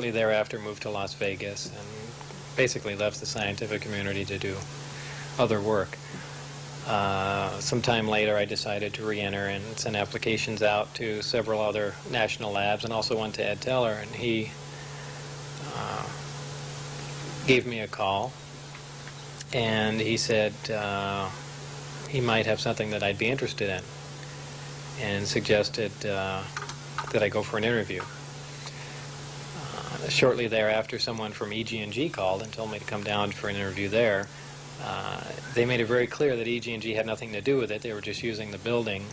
Thereafter moved to Las Vegas and basically left the scientific community to do other work. Sometime later I decided to re-enter and send applications out to several other national labs, and also went to Ed Teller, and he gave me a call, and he said he might have something that I'd be interested in, and suggested that I go for an interview. Shortly thereafter, someone from EG&G called and told me to come down for an interview there. They made it very clear that EG&G had nothing to do with it. They were just using the building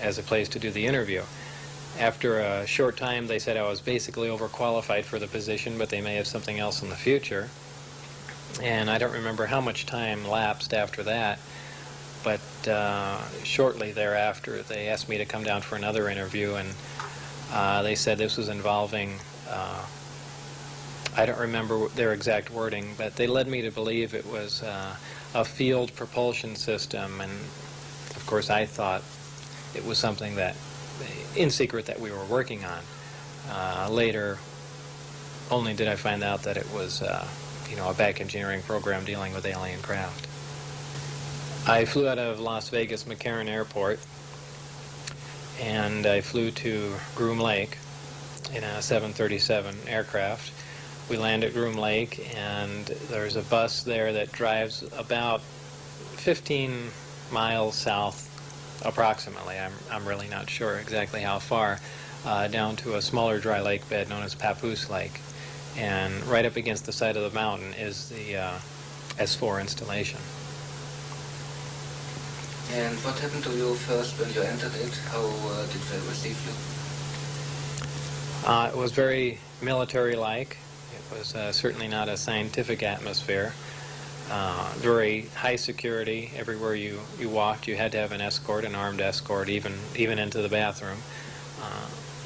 as a place to do the interview. After a short time, they said I was basically overqualified for the position, but they may have something else in the future. And I don't remember how much time lapsed after that, but shortly thereafter, they asked me to come down for another interview, and they said this was involving I don't remember their exact wording, but they led me to believe it was a field propulsion system, and of course I thought it was something that, in secret, that we were working on. Later, only did I find out that it was a back engineering program dealing with alien craft. I flew out of Las Vegas McCarran Airport, and I flew to Groom Lake in a 737 aircraft. We land at Groom Lake, and there's a bus there that drives about 15 miles south, approximately. I'm really not sure exactly how far, down to a smaller dry lake bed known as Papoose Lake. And right up against the side of the mountain is the S4 installation. And what happened to you first when you entered it? How did they receive you? It was very military-like. It was certainly not a scientific atmosphere. Very high security. Everywhere you walked, you had to have an escort, an armed escort, even into the bathroom.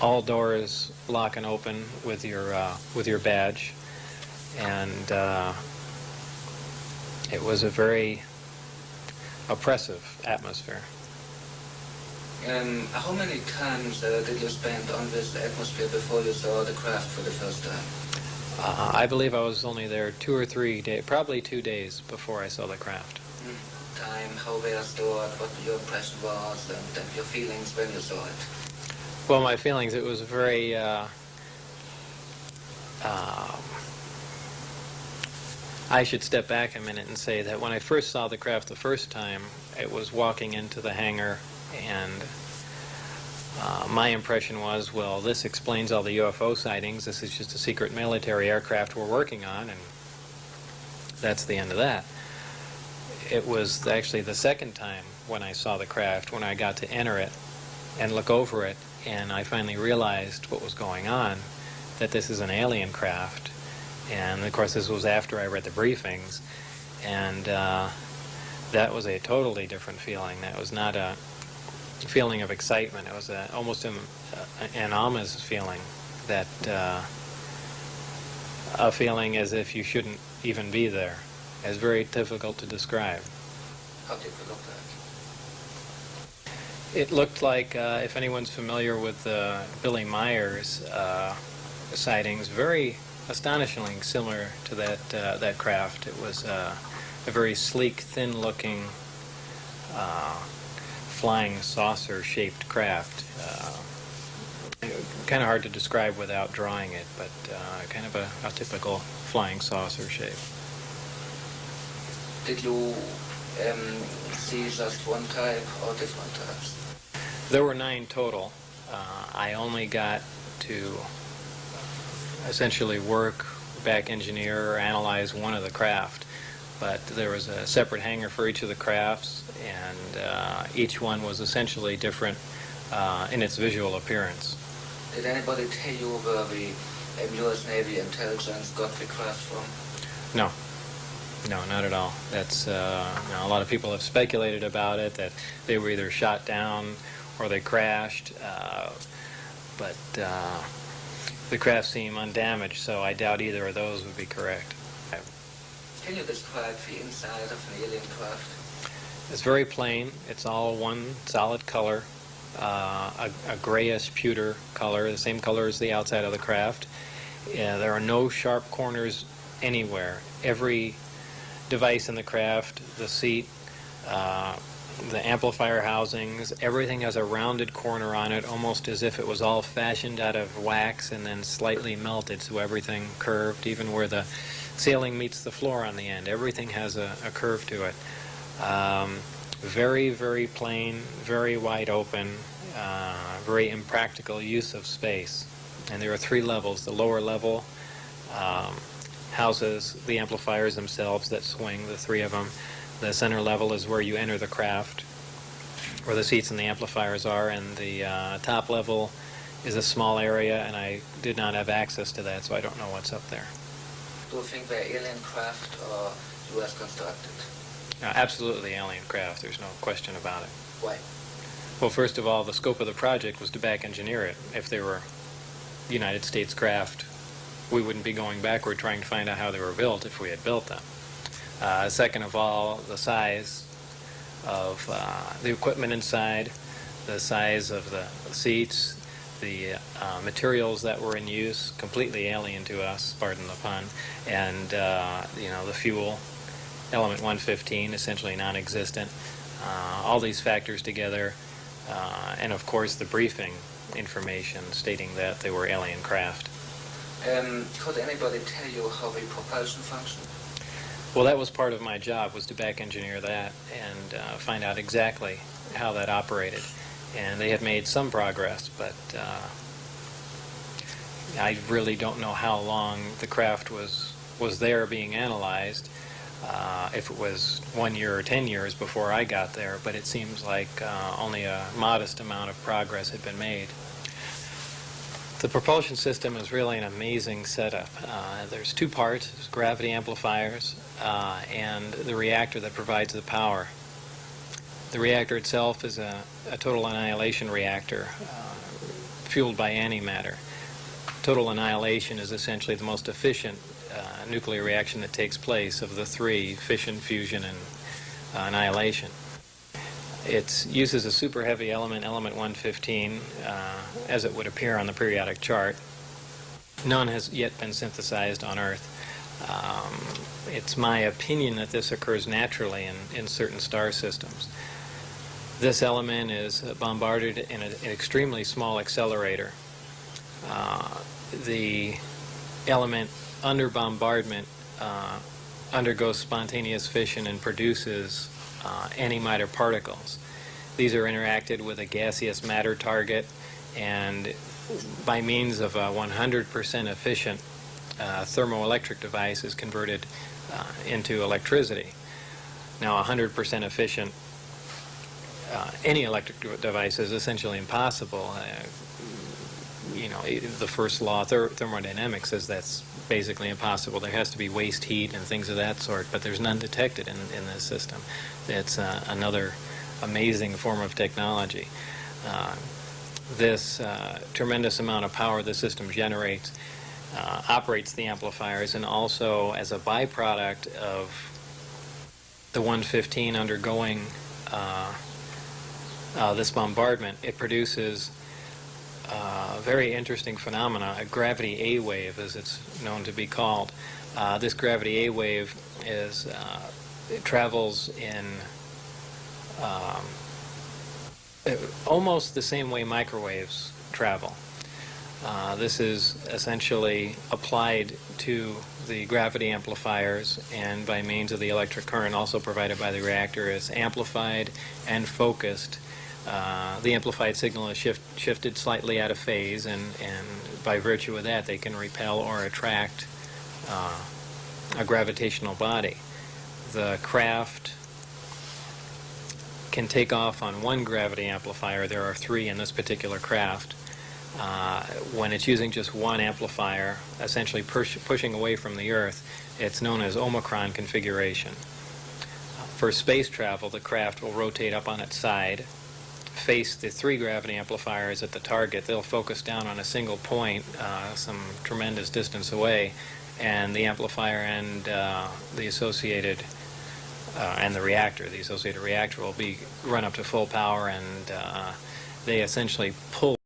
All doors lock and open with your badge, and it was a very oppressive atmosphere. How many times did you spend on this atmosphere before you saw the craft for the first time? I believe I was only there 2 or 3 days, probably 2 days before I saw the craft. Time, how they are stored, what your impression was, and your feelings when you saw it? Well, my feelings, it was very I should step back a minute and say that when I first saw the craft the first time, it was walking into the hangar, and my impression was, well, this explains all the UFO sightings. This is just a secret military aircraft we're working on, and that's the end of that. It was actually the second time when I saw the craft, when I got to enter it and look over it, and I finally realized what was going on, that this is an alien craft. And of course this was after I read the briefings, and that was a totally different feeling. That was not a feeling of excitement. It was almost an ominous feeling, that a feeling as if you shouldn't even be there. It's very difficult to describe. How did it look like? It looked like, if anyone's familiar with Billy Meyer's sightings, very astonishingly similar to that craft. It was a very sleek, thin-looking, flying saucer-shaped craft. Kind of hard to describe without drawing it, but kind of a typical flying saucer shape. Did you see just one type or different types? There were 9 total. I only got to essentially work, back engineer, or analyze one of the craft, but there was a separate hangar for each of the crafts, and each one was essentially different in its visual appearance. Did anybody tell you where the U.S. Navy intelligence got the craft from? No. No, not at all. That's a lot of people have speculated about it, that they were either shot down or they crashed, but the craft seemed undamaged, so I doubt either of those would be correct. Can you describe the inside of an alien craft? It's very plain. It's all one solid color, a grayish pewter color, the same color as the outside of the craft. There are no sharp corners anywhere. Every device in the craft, the seat, the amplifier housings, everything has a rounded corner on it, almost as if it was all fashioned out of wax and then slightly melted, so everything curved, even where the ceiling meets the floor on the end. Everything has a curve to it. Very, very plain, very wide open, very impractical use of space. And there are 3 levels. The lower level houses the amplifiers themselves that swing, the 3 of them. The center level is where you enter the craft, where the seats and the amplifiers are, and the top level is a small area, and I did not have access to that, so I don't know what's up there. Do you think they're alien craft or U.S. constructed? Absolutely alien craft, there's no question about it. Why? Well, first of all, the scope of the project was to back engineer it. If they were United States craft, we wouldn't be going backward trying to find out how they were built if we had built them. Second of all, the size of the equipment inside, the size of the seats, the materials that were in use, completely alien to us, pardon the pun, and the fuel, element 115, essentially non-existent. All these factors together, and of course the briefing information stating that they were alien craft. Could anybody tell you how the propulsion functioned? Well, that was part of my job, was to back engineer that and find out exactly how that operated. And they had made some progress, but I really don't know how long the craft was there being analyzed, if it was 1 year or 10 years before I got there, but it seems like only a modest amount of progress had been made. The propulsion system is really an amazing setup. There's 2 parts, there's gravity amplifiers and the reactor that provides the power. The reactor itself is a total annihilation reactor fueled by antimatter. Total annihilation is essentially the most efficient nuclear reaction that takes place of the 3, fission, fusion, and annihilation. It uses a super heavy element, element 115, as it would appear on the periodic chart. None has yet been synthesized on Earth. It's my opinion that this occurs naturally in certain star systems. This element is bombarded in an extremely small accelerator. The element under bombardment undergoes spontaneous fission and produces antimatter particles. These are interacted with a gaseous matter target, and by means of a 100% efficient thermoelectric device is converted into electricity. Now, 100% efficient any electric device is essentially impossible. The first law of thermodynamics says that's basically impossible. There has to be waste heat and things of that sort, but there's none detected in this system. It's another amazing form of technology. This tremendous amount of power the system generates operates the amplifiers, and also as a byproduct of the 115 undergoing this bombardment, it produces a very interesting phenomena, a gravity A wave, as it's known to be called. This gravity A wave it travels in almost the same way microwaves travel. This is essentially applied to the gravity amplifiers, and by means of the electric current also provided by the reactor is amplified and focused. The amplified signal is shifted slightly out of phase, and by virtue of that they can repel or attract a gravitational body. The craft can take off on 1 gravity amplifier. There are 3 in this particular craft. When it's using just 1 amplifier, essentially pushing away from the Earth, it's known as Omicron configuration. For space travel, the craft will rotate up on its side, face the 3 gravity amplifiers at the target. They'll focus down on a single point some tremendous distance away, and the amplifier and the associated and the associated reactor will be run up to full power, and they essentially pull